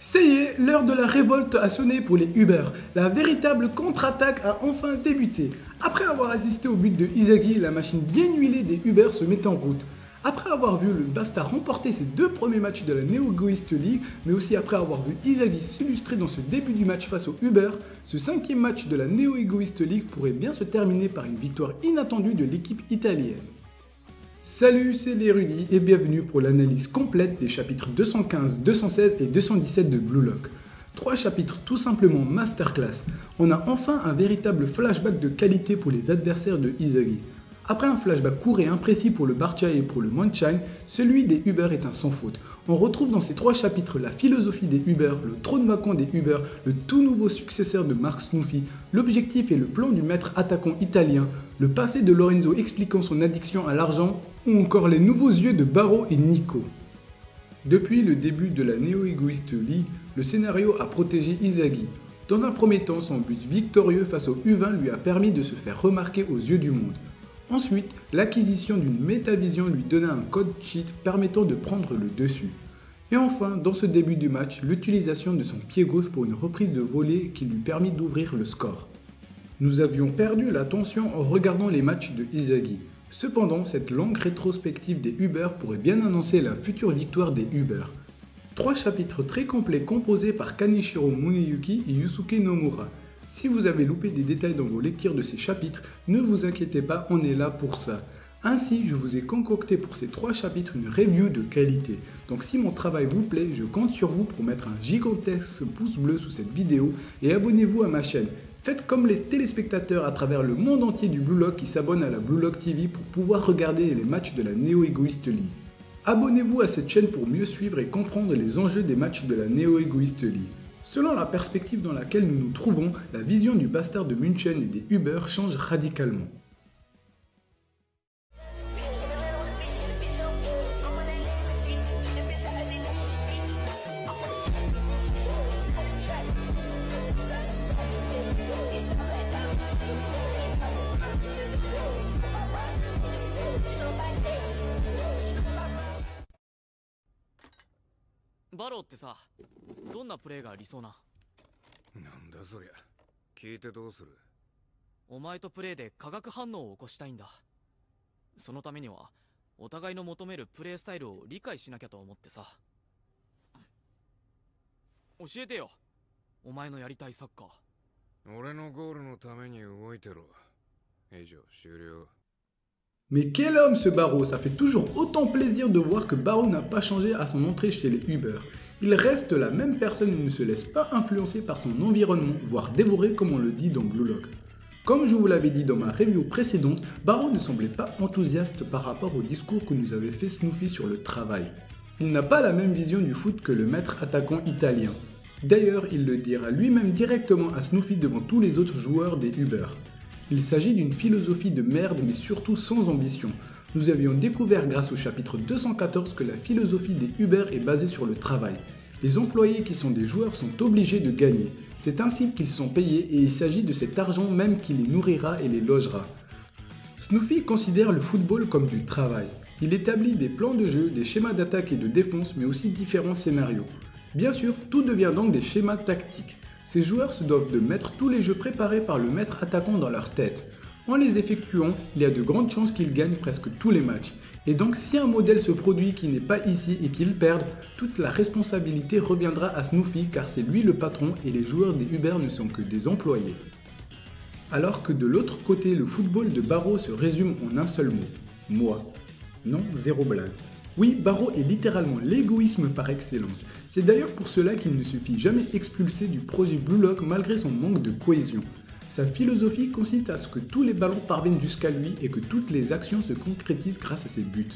Ça y est, l'heure de la révolte a sonné pour les Uber. La véritable contre-attaque a enfin débuté. Après avoir assisté au but de Inzaghi, la machine bien huilée des Uber se met en route. Après avoir vu le Basta remporter ses deux premiers matchs de la Neo Egoist League, mais aussi après avoir vu Inzaghi s'illustrer dans ce début du match face aux Uber, ce cinquième match de la Neo Egoist League pourrait bien se terminer par une victoire inattendue de l'équipe italienne. Salut, c'est les Rudy et bienvenue pour l'analyse complète des chapitres 215, 216 et 217 de Blue Lock. 3 chapitres tout simplement masterclass. On a enfin un véritable flashback de qualité pour les adversaires de Inzaghi. Après un flashback court et imprécis pour le Barça et pour le Monchine, celui des Uber est un sans faute. On retrouve dans ces 3 chapitres la philosophie des Uber, le trône vacant des Uber, le tout nouveau successeur de Mark Snoofy, l'objectif et le plan du maître attaquant italien, le passé de Lorenzo expliquant son addiction à l'argent, ou encore les nouveaux yeux de Barro et Nico. Depuis le début de la Neo Egoist League, le scénario a protégé Inzaghi. Dans un premier temps, son but victorieux face au U20 lui a permis de se faire remarquer aux yeux du monde. Ensuite, l'acquisition d'une métavision lui donna un code cheat permettant de prendre le dessus. Et enfin, dans ce début du match, l'utilisation de son pied gauche pour une reprise de volée qui lui permit d'ouvrir le score. Nous avions perdu la tension en regardant les matchs de Inzaghi. Cependant, cette longue rétrospective des Uber pourrait bien annoncer la future victoire des Uber. 3 chapitres très complets composés par Kaneshiro Muneyuki et Yusuke Nomura. Si vous avez loupé des détails dans vos lectures de ces chapitres, ne vous inquiétez pas, on est là pour ça. Ainsi, je vous ai concocté pour ces 3 chapitres une review de qualité. Donc si mon travail vous plaît, je compte sur vous pour mettre un gigantesque pouce bleu sous cette vidéo et abonnez-vous à ma chaîne. Faites comme les téléspectateurs à travers le monde entier du Blue Lock qui s'abonnent à la Blue Lock TV pour pouvoir regarder les matchs de la Neo Egoist League. Abonnez-vous à cette chaîne pour mieux suivre et comprendre les enjeux des matchs de la Neo Egoist League. Selon la perspective dans laquelle nous nous trouvons, la vision du Bastard de München et des Uber change radicalement. Barrow ってさ、どんなプレーがありそうな。なんだそりゃ。聞いてどうする。お前とプレーで化学反応を起こしたいんだ。そのためにはお互いの求めるプレースタイルを理解しなきゃと思ってさ。教えてよ、お前のやりたいサッカー。俺のゴールのために動いてろ。以上終了。 Mais quel homme ce Barro, ça fait toujours autant plaisir de voir que Barro n'a pas changé à son entrée chez les Uber. Il reste la même personne et ne se laisse pas influencer par son environnement, voire dévorer comme on le dit dans Blue Lock. Comme je vous l'avais dit dans ma review précédente, Barro ne semblait pas enthousiaste par rapport au discours que nous avait fait Snoofy sur le travail. Il n'a pas la même vision du foot que le maître attaquant italien. D'ailleurs, il le dira lui-même directement à Snoofy devant tous les autres joueurs des Uber. Il s'agit d'une philosophie de merde mais surtout sans ambition. Nous avions découvert grâce au chapitre 214 que la philosophie des Uber est basée sur le travail. Les employés qui sont des joueurs sont obligés de gagner. C'est ainsi qu'ils sont payés et il s'agit de cet argent même qui les nourrira et les logera. Snoofy considère le football comme du travail. Il établit des plans de jeu, des schémas d'attaque et de défense mais aussi différents scénarios. Bien sûr, tout devient donc des schémas tactiques. Ces joueurs se doivent de mettre tous les jeux préparés par le maître attaquant dans leur tête. En les effectuant, il y a de grandes chances qu'ils gagnent presque tous les matchs. Et donc si un modèle se produit qui n'est pas ici et qu'ils perdent, toute la responsabilité reviendra à Snoofy car c'est lui le patron et les joueurs des Uber ne sont que des employés. Alors que de l'autre côté, le football de Barro se résume en un seul mot. Moi. Non, zéro blague. Oui, Barro est littéralement l'égoïsme par excellence. C'est d'ailleurs pour cela qu'il ne se fit jamais expulser du projet Blue Lock malgré son manque de cohésion. Sa philosophie consiste à ce que tous les ballons parviennent jusqu'à lui et que toutes les actions se concrétisent grâce à ses buts.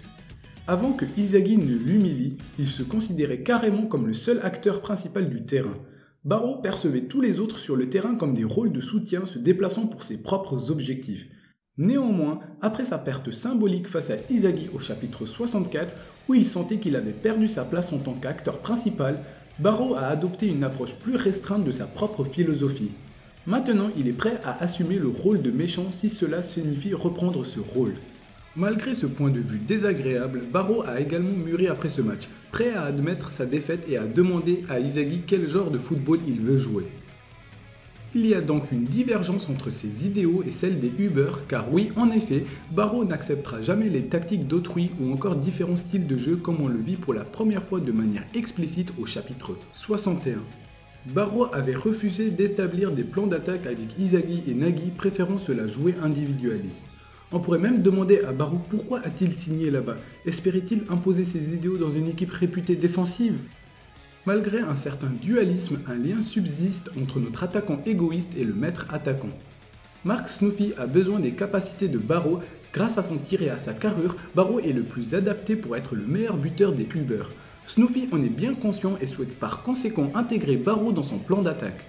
Avant que Inzaghi ne l'humilie, il se considérait carrément comme le seul acteur principal du terrain. Barro percevait tous les autres sur le terrain comme des rôles de soutien se déplaçant pour ses propres objectifs. Néanmoins, après sa perte symbolique face à Inzaghi au chapitre 64, où il sentait qu'il avait perdu sa place en tant qu'acteur principal, Barro a adopté une approche plus restreinte de sa propre philosophie. Maintenant, il est prêt à assumer le rôle de méchant si cela signifie reprendre ce rôle. Malgré ce point de vue désagréable, Barreau a également mûri après ce match, prêt à admettre sa défaite et à demander à Izagi quel genre de football il veut jouer. Il y a donc une divergence entre ses idéaux et celles des Uber, car oui, en effet, Barreau n'acceptera jamais les tactiques d'autrui ou encore différents styles de jeu comme on le vit pour la première fois de manière explicite au chapitre 61. Barreau avait refusé d'établir des plans d'attaque avec Izagi et Nagi, préférant cela jouer individualiste. On pourrait même demander à Barreau pourquoi a-t-il signé là-bas? Espérait-il imposer ses idéaux dans une équipe réputée défensive? Malgré un certain dualisme, un lien subsiste entre notre attaquant égoïste et le maître attaquant. Mark Snoofy a besoin des capacités de Barreau. Grâce à son tir et à sa carrure, Barreau est le plus adapté pour être le meilleur buteur des Uber. Snoofy en est bien conscient et souhaite par conséquent intégrer Barreau dans son plan d'attaque.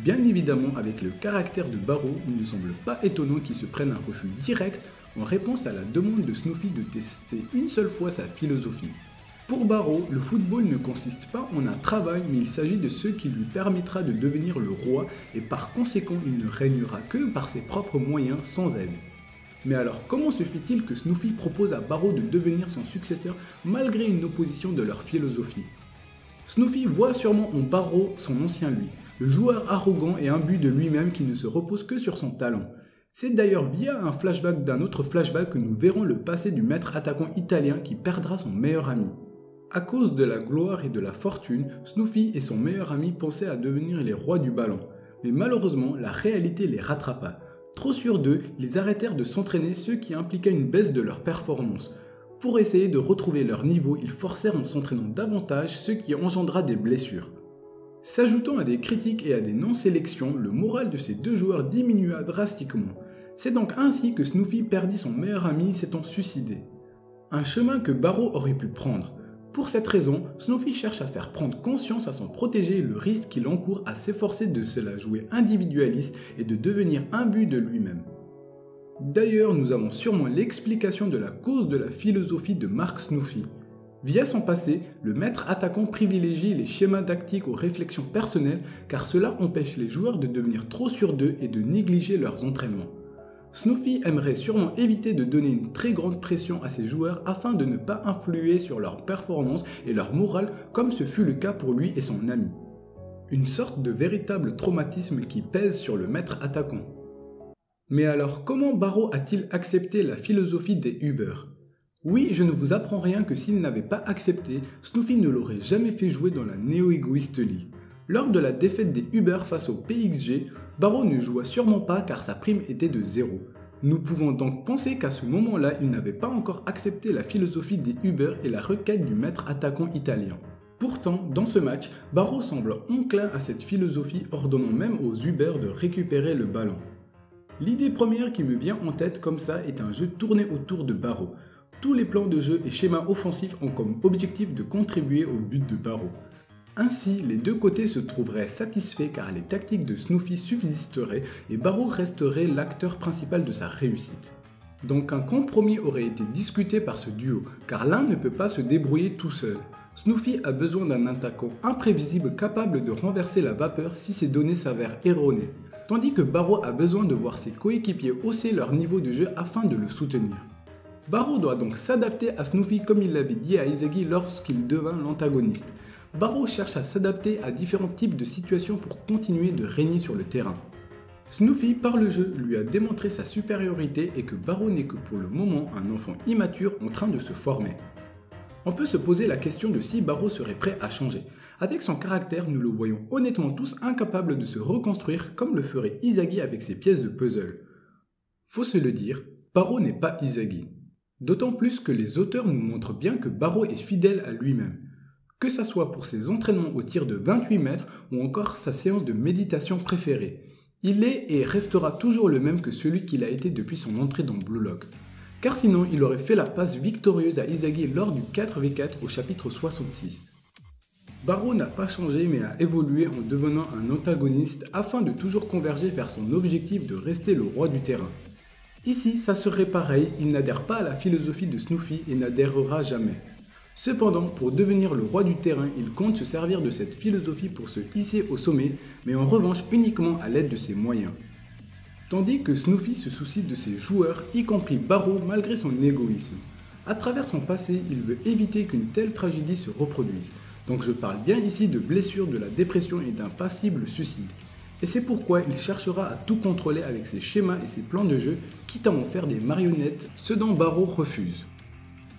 Bien évidemment, avec le caractère de Barreau, il ne semble pas étonnant qu'il se prenne un refus direct en réponse à la demande de Snoofy de tester une seule fois sa philosophie. Pour Barreau, le football ne consiste pas en un travail, mais il s'agit de ce qui lui permettra de devenir le roi et par conséquent il ne régnera que par ses propres moyens sans aide. Mais alors comment se fait-il que Snoofy propose à Barreau de devenir son successeur malgré une opposition de leur philosophie? Snoofy voit sûrement en Barreau son ancien lui, le joueur arrogant et imbu de lui-même qui ne se repose que sur son talent. C'est d'ailleurs via un flashback d'un autre flashback que nous verrons le passé du maître attaquant italien qui perdra son meilleur ami. À cause de la gloire et de la fortune, Snoofy et son meilleur ami pensaient à devenir les rois du ballon. Mais malheureusement, la réalité les rattrapa. Trop sûrs d'eux, ils arrêtèrent de s'entraîner, ce qui impliqua une baisse de leur performance. Pour essayer de retrouver leur niveau, ils forcèrent en s'entraînant davantage, ce qui engendra des blessures. S'ajoutant à des critiques et à des non-sélections, le moral de ces deux joueurs diminua drastiquement. C'est donc ainsi que Snoofy perdit son meilleur ami, s'étant suicidé. Un chemin que Barreau aurait pu prendre. Pour cette raison, Snoofy cherche à faire prendre conscience à son protégé le risque qu'il encourt à s'efforcer de se la jouer individualiste et de devenir imbu de lui-même. D'ailleurs, nous avons sûrement l'explication de la cause de la philosophie de Mark Snoofy. Via son passé, le maître attaquant privilégie les schémas tactiques aux réflexions personnelles car cela empêche les joueurs de devenir trop sûrs d'eux et de négliger leurs entraînements. Snoofy aimerait sûrement éviter de donner une très grande pression à ses joueurs afin de ne pas influer sur leur performance et leur morale comme ce fut le cas pour lui et son ami. Une sorte de véritable traumatisme qui pèse sur le maître attaquant. Mais alors comment Barreau a-t-il accepté la philosophie des Uber? Oui, je ne vous apprends rien que s'il n'avait pas accepté, Snoofy ne l'aurait jamais fait jouer dans la Néo-Égoïste League. Lors de la défaite des Uber face au PXG, Barreau ne joua sûrement pas car sa prime était de 0. Nous pouvons donc penser qu'à ce moment-là, il n'avait pas encore accepté la philosophie des Uber et la requête du maître attaquant italien. Pourtant, dans ce match, Barreau semble enclin à cette philosophie, ordonnant même aux Uber de récupérer le ballon. L'idée première qui me vient en tête comme ça est un jeu tourné autour de Barreau. Tous les plans de jeu et schémas offensifs ont comme objectif de contribuer au but de Barreau. Ainsi, les deux côtés se trouveraient satisfaits car les tactiques de Snoofy subsisteraient et Barreau resterait l'acteur principal de sa réussite. Donc un compromis aurait été discuté par ce duo, car l'un ne peut pas se débrouiller tout seul. Snoofy a besoin d'un attaquant imprévisible capable de renverser la vapeur si ses données s'avèrent erronées, tandis que Barreau a besoin de voir ses coéquipiers hausser leur niveau de jeu afin de le soutenir. Barreau doit donc s'adapter à Snoofy comme il l'avait dit à Izagi lorsqu'il devint l'antagoniste. Barreau cherche à s'adapter à différents types de situations pour continuer de régner sur le terrain. Snoofy, par le jeu, lui a démontré sa supériorité et que Barreau n'est que pour le moment un enfant immature en train de se former. On peut se poser la question de si Barreau serait prêt à changer. Avec son caractère, nous le voyons honnêtement tous incapables de se reconstruire comme le ferait Izagi avec ses pièces de puzzle. Faut se le dire, Barreau n'est pas Izagi. D'autant plus que les auteurs nous montrent bien que Barreau est fidèle à lui-même. Que ça soit pour ses entraînements au tir de 28 mètres ou encore sa séance de méditation préférée. Il est et restera toujours le même que celui qu'il a été depuis son entrée dans Blue Lock. Car sinon, il aurait fait la passe victorieuse à Izagi lors du 4v4 au chapitre 66. Barreau n'a pas changé mais a évolué en devenant un antagoniste afin de toujours converger vers son objectif de rester le roi du terrain. Ici, ça serait pareil, il n'adhère pas à la philosophie de Snoofy et n'adhérera jamais. Cependant, pour devenir le roi du terrain, il compte se servir de cette philosophie pour se hisser au sommet, mais en revanche uniquement à l'aide de ses moyens. Tandis que Snoofy se soucie de ses joueurs, y compris Barreau, malgré son égoïsme. À travers son passé, il veut éviter qu'une telle tragédie se reproduise. Donc je parle bien ici de blessures, de la dépression et d'un passible suicide. Et c'est pourquoi il cherchera à tout contrôler avec ses schémas et ses plans de jeu, quitte à en faire des marionnettes, ce dont Barreau refuse.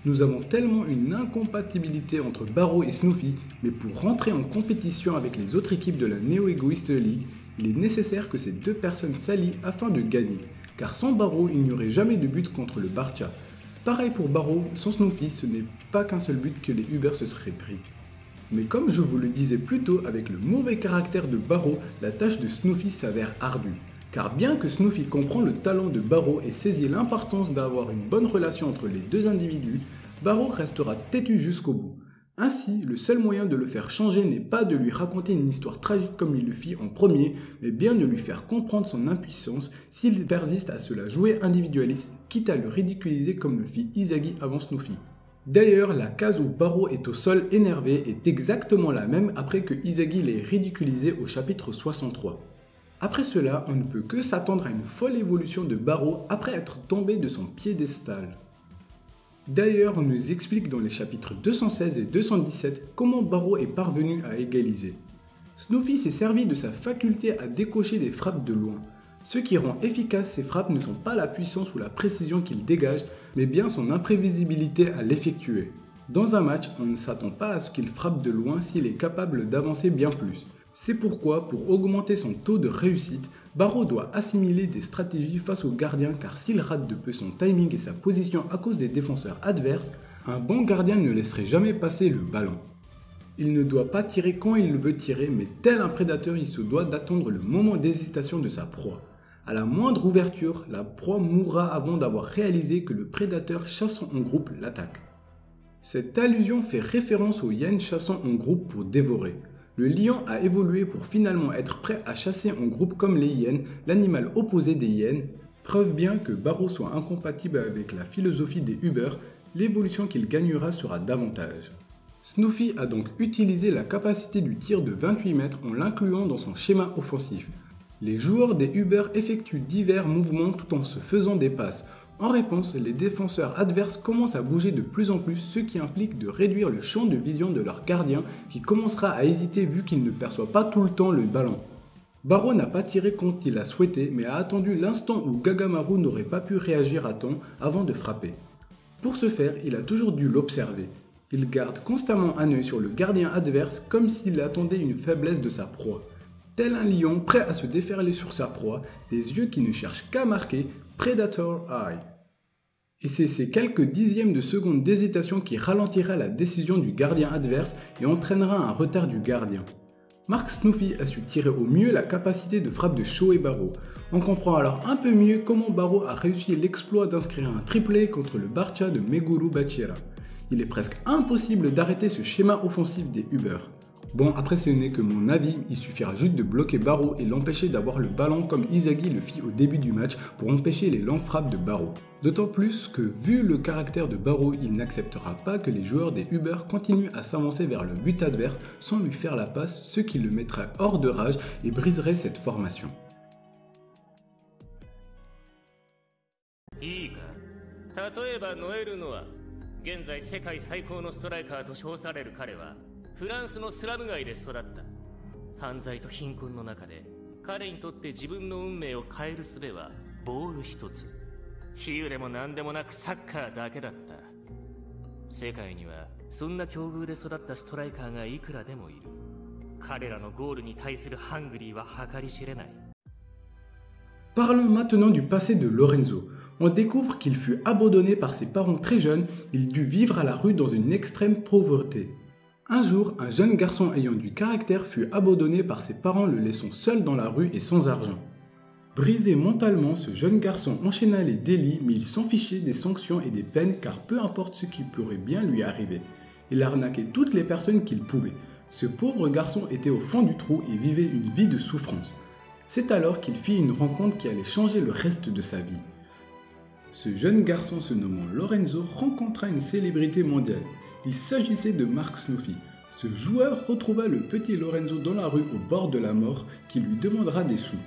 Nous avons tellement une incompatibilité entre Barreau et Snoofy, mais pour rentrer en compétition avec les autres équipes de la Neo Egoist League, il est nécessaire que ces deux personnes s'allient afin de gagner, car sans Barreau, il n'y aurait jamais de but contre le Barça. Pareil pour Barreau, sans Snoofy, ce n'est pas qu'un seul but que les Uber se seraient pris. Mais comme je vous le disais plus tôt, avec le mauvais caractère de Barreau, la tâche de Snoofy s'avère ardue. Car bien que Snoofy comprend le talent de Barreau et saisit l'importance d'avoir une bonne relation entre les deux individus, Barreau restera têtu jusqu'au bout. Ainsi, le seul moyen de le faire changer n'est pas de lui raconter une histoire tragique comme il le fit en premier, mais bien de lui faire comprendre son impuissance s'il persiste à se la jouer individualiste, quitte à le ridiculiser comme le fit Izagi avant Snoofy. D'ailleurs, la case où Barreau est au sol énervé est exactement la même après que Izagi l'ait ridiculisé au chapitre 63. Après cela, on ne peut que s'attendre à une folle évolution de Barreau après être tombé de son piédestal. D'ailleurs, on nous explique dans les chapitres 216 et 217 comment Barreau est parvenu à égaliser. Snoofy s'est servi de sa faculté à décocher des frappes de loin. Ce qui rend efficaces ces frappes ne sont pas la puissance ou la précision qu'il dégage, mais bien son imprévisibilité à l'effectuer. Dans un match, on ne s'attend pas à ce qu'il frappe de loin s'il est capable d'avancer bien plus. C'est pourquoi, pour augmenter son taux de réussite, Barreau doit assimiler des stratégies face au gardien car s'il rate de peu son timing et sa position à cause des défenseurs adverses, un bon gardien ne laisserait jamais passer le ballon. Il ne doit pas tirer quand il veut tirer, mais tel un prédateur, il se doit d'attendre le moment d'hésitation de sa proie. À la moindre ouverture, la proie mourra avant d'avoir réalisé que le prédateur chassant en groupe l'attaque. Cette allusion fait référence aux hyènes chassant en groupe pour dévorer. Le lion a évolué pour finalement être prêt à chasser en groupe comme les hyènes, l'animal opposé des hyènes. Preuve bien que Barreau soit incompatible avec la philosophie des Uber, l'évolution qu'il gagnera sera davantage. Snoofy a donc utilisé la capacité du tir de 28 mètres en l'incluant dans son schéma offensif. Les joueurs des Uber effectuent divers mouvements tout en se faisant des passes. En réponse, les défenseurs adverses commencent à bouger de plus en plus, ce qui implique de réduire le champ de vision de leur gardien qui commencera à hésiter vu qu'il ne perçoit pas tout le temps le ballon. Barreau n'a pas tiré quand il a souhaité mais a attendu l'instant où Gagamaru n'aurait pas pu réagir à temps avant de frapper. Pour ce faire, il a toujours dû l'observer. Il garde constamment un œil sur le gardien adverse comme s'il attendait une faiblesse de sa proie. Tel un lion prêt à se déferler sur sa proie, des yeux qui ne cherchent qu'à marquer Predator Eye. Et c'est ces quelques dixièmes de seconde d'hésitation qui ralentira la décision du gardien adverse et entraînera un retard du gardien. Mark Snoofy a su tirer au mieux la capacité de frappe de Shohei Barreau. On comprend alors un peu mieux comment Barreau a réussi l'exploit d'inscrire un triplé contre le Barça de Meguru Bachira. Il est presque impossible d'arrêter ce schéma offensif des Uber. Bon, après ce n'est que mon avis, il suffira juste de bloquer Barreau et l'empêcher d'avoir le ballon comme Izagi le fit au début du match pour empêcher les longues frappes de Barreau. D'autant plus que, vu le caractère de Barreau, il n'acceptera pas que les joueurs des Uber continuent à s'avancer vers le but adverse sans lui faire la passe, ce qui le mettrait hors de rage et briserait cette formation. いいか、例えばノエル・ノア、現在世界最高のストライカーと称される彼はフランスのスラム街で育った。犯罪と貧困の中で彼にとって自分の運命を変える術はボール一つ。比喩でも何でもなくサッカーだけだった。世界にはそんな境遇で育ったストライカーがいくらでもいる。彼らのゴールに対するハングリーは計り知れない。 Parlons maintenant du passé de Lorenzo. On découvre qu'il fut abandonné par ses parents très jeunes, il dut vivre à la rue dans une extrême pauvreté. Un jour, un jeune garçon ayant du caractère fut abandonné par ses parents le laissant seul dans la rue et sans argent. Brisé mentalement, ce jeune garçon enchaîna les délits mais il s'en fichait des sanctions et des peines car peu importe ce qui pourrait bien lui arriver. Il arnaquait toutes les personnes qu'il pouvait. Ce pauvre garçon était au fond du trou et vivait une vie de souffrance. C'est alors qu'il fit une rencontre qui allait changer le reste de sa vie. Ce jeune garçon se nommant Lorenzo rencontra une célébrité mondiale. Il s'agissait de Mark Snoofy. Ce joueur retrouva le petit Lorenzo dans la rue au bord de la mort qui lui demandera des sous.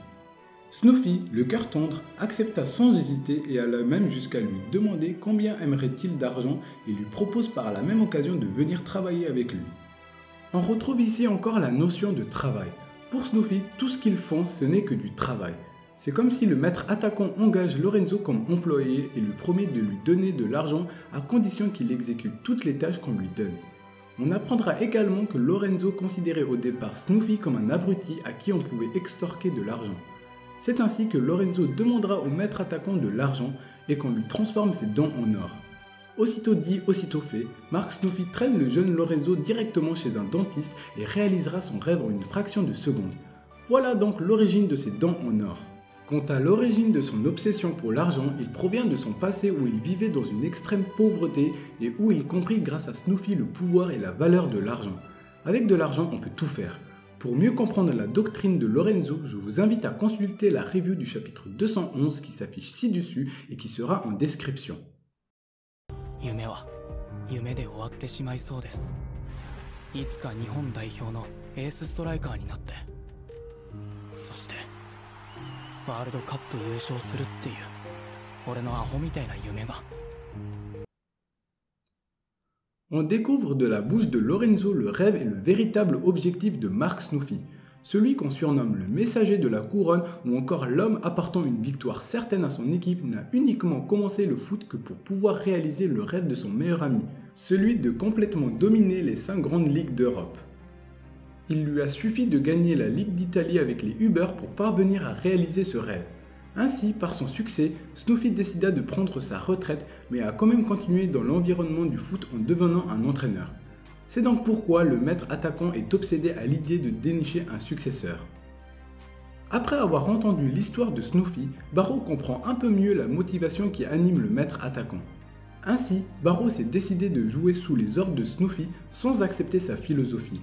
Snuffy, le cœur tendre, accepta sans hésiter et alla même jusqu'à lui demander combien aimerait-il d'argent et lui propose par la même occasion de venir travailler avec lui. On retrouve ici encore la notion de travail. Pour Snuffy, tout ce qu'ils font, ce n'est que du travail. C'est comme si le maître attaquant engage Lorenzo comme employé et lui promet de lui donner de l'argent à condition qu'il exécute toutes les tâches qu'on lui donne. On apprendra également que Lorenzo considérait au départ Snuffy comme un abruti à qui on pouvait extorquer de l'argent. C'est ainsi que Lorenzo demandera au maître attaquant de l'argent et qu'on lui transforme ses dents en or. Aussitôt dit, aussitôt fait, Mark Snuffy traîne le jeune Lorenzo directement chez un dentiste et réalisera son rêve en une fraction de seconde. Voilà donc l'origine de ses dents en or. Quant à l'origine de son obsession pour l'argent, il provient de son passé où il vivait dans une extrême pauvreté et où il comprit grâce à Snuffy le pouvoir et la valeur de l'argent. Avec de l'argent, on peut tout faire. Pour mieux comprendre la doctrine de Lorenzo, je vous invite à consulter la review du chapitre 211 qui s'affiche ci-dessus et qui sera en description. 夢は夢で終わってしまいそうです。いつか日本代表のエースストライカーになって、そしてワールドカップ優勝するっていう俺のアホみたいな夢が。On découvre de la bouche de Lorenzo le rêve et le véritable objectif de Mark Snuffy, celui qu'on surnomme le messager de la couronne ou encore l'homme apportant une victoire certaine à son équipe n'a uniquement commencé le foot que pour pouvoir réaliser le rêve de son meilleur ami, celui de complètement dominer les 5 grandes ligues d'Europe. Il lui a suffi de gagner la Ligue d'Italie avec les Uber pour parvenir à réaliser ce rêve. Ainsi, par son succès, Snuffy décida de prendre sa retraite mais a quand même continué dans l'environnement du foot en devenant un entraîneur. C'est donc pourquoi le maître attaquant est obsédé à l'idée de dénicher un successeur. Après avoir entendu l'histoire de Snuffy, Barrow comprend un peu mieux la motivation qui anime le maître attaquant. Ainsi, Barrow s'est décidé de jouer sous les ordres de Snuffy sans accepter sa philosophie.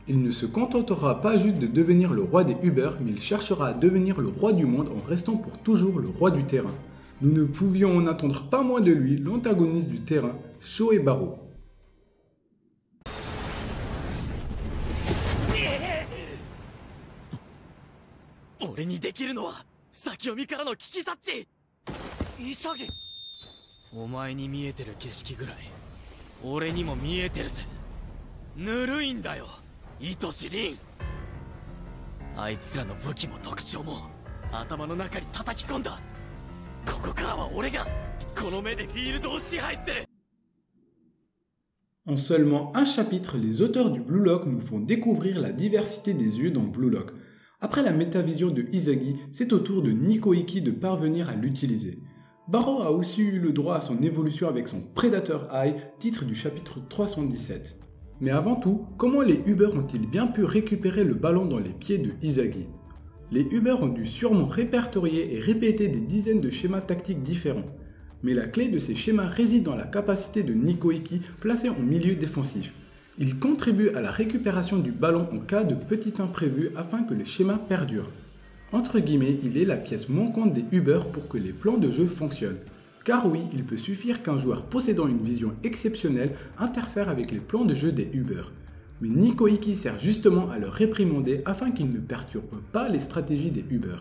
Il ne se contentera pas juste de devenir le roi des Uber, mais il cherchera à devenir le roi du monde en restant pour toujours le roi du terrain. Nous ne pouvions en attendre pas moins de lui, l'antagoniste du terrain, Shohei Barrow. En seulement un chapitre, les auteurs du Blue Lock nous font découvrir la diversité des yeux dans Blue Lock. Après la métavision de Izagi, c'est au tour de Nico Ikki de parvenir à l'utiliser. Barrow a aussi eu le droit à son évolution avec son Predator Eye, titre du chapitre 317. Mais avant tout, comment les Uber ont-ils bien pu récupérer le ballon dans les pieds de Izagi? Les Uber ont dû sûrement répertorier et répéter des dizaines de schémas tactiques différents. Mais la clé de ces schémas réside dans la capacité de Nico Ikki placé en milieu défensif. Il contribue à la récupération du ballon en cas de petit imprévu afin que le schéma perdure. Entre guillemets, il est la pièce manquante des Uber pour que les plans de jeu fonctionnent. Car oui, il peut suffire qu'un joueur possédant une vision exceptionnelle interfère avec les plans de jeu des Uber. Mais Nico Ikki sert justement à le réprimander afin qu'il ne perturbe pas les stratégies des Uber.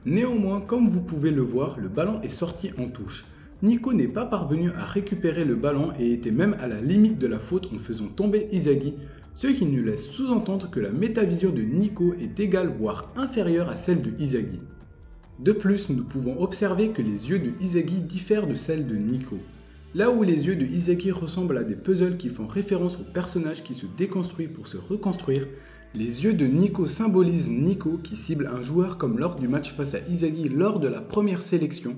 Néanmoins, comme vous pouvez le voir, le ballon est sorti en touche. Nico n'est pas parvenu à récupérer le ballon et était même à la limite de la faute en faisant tomber Izagi, ce qui nous laisse sous-entendre que la métavision de Nico est égale voire inférieure à celle de Izagi. De plus, nous pouvons observer que les yeux de Izagi diffèrent de celles de Nico. Là où les yeux de Izagi ressemblent à des puzzles qui font référence au personnage qui se déconstruit pour se reconstruire, les yeux de Nico symbolisent Nico qui cible un joueur comme lors du match face à Izagi lors de la première sélection,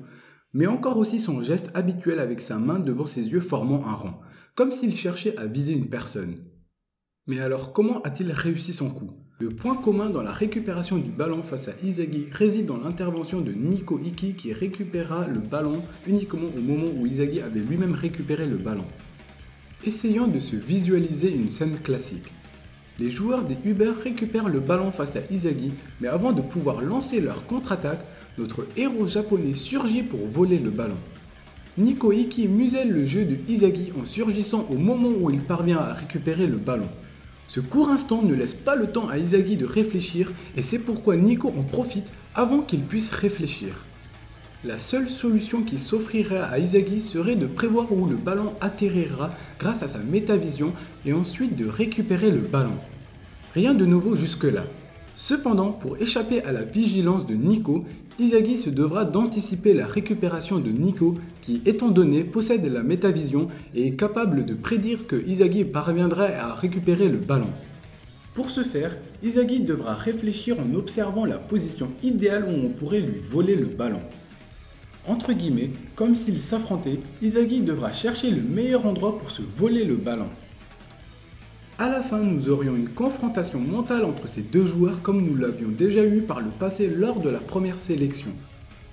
mais encore aussi son geste habituel avec sa main devant ses yeux formant un rond, comme s'il cherchait à viser une personne. Mais alors comment a-t-il réussi son coup? Le point commun dans la récupération du ballon face à Izagi réside dans l'intervention de Nico Ikki qui récupéra le ballon uniquement au moment où Izagi avait lui-même récupéré le ballon. Essayons de se visualiser une scène classique. Les joueurs des Uber récupèrent le ballon face à Izagi, mais avant de pouvoir lancer leur contre-attaque, notre héros japonais surgit pour voler le ballon. Nico Ikki muselle le jeu de Izagi en surgissant au moment où il parvient à récupérer le ballon. Ce court instant ne laisse pas le temps à Izagi de réfléchir et c'est pourquoi Nico en profite avant qu'il puisse réfléchir. La seule solution qui s'offrirait à Izagi serait de prévoir où le ballon atterrira grâce à sa métavision et ensuite de récupérer le ballon. Rien de nouveau jusque-là. Cependant, pour échapper à la vigilance de Nico, Izagi se devra d'anticiper la récupération de Nico qui, étant donné, possède la métavision et est capable de prédire que Izagi parviendrait à récupérer le ballon. Pour ce faire, Izagi devra réfléchir en observant la position idéale où on pourrait lui voler le ballon. Entre guillemets, comme s'ils s'affrontaient, Izagi devra chercher le meilleur endroit pour se voler le ballon. À la fin, nous aurions une confrontation mentale entre ces deux joueurs comme nous l'avions déjà eu par le passé lors de la première sélection.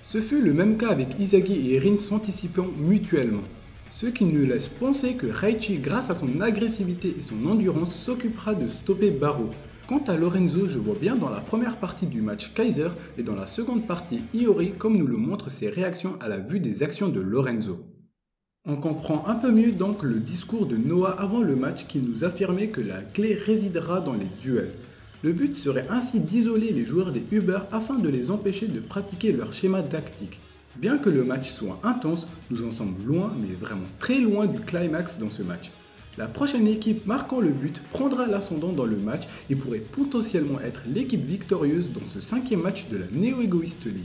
Ce fut le même cas avec Izagi et Rin s'anticipant mutuellement, ce qui nous laisse penser que Reichi, grâce à son agressivité et son endurance, s'occupera de stopper Baro. Quant à Lorenzo, je vois bien dans la première partie du match Kaiser et dans la seconde partie Iori comme nous le montrent ses réactions à la vue des actions de Lorenzo. On comprend un peu mieux donc le discours de Noah avant le match qui nous affirmait que la clé résidera dans les duels. Le but serait ainsi d'isoler les joueurs des Uber afin de les empêcher de pratiquer leur schéma tactique. Bien que le match soit intense, nous en sommes loin, mais vraiment très loin du climax dans ce match. La prochaine équipe marquant le but prendra l'ascendant dans le match et pourrait potentiellement être l'équipe victorieuse dans ce 5e match de la Neo Egoist League.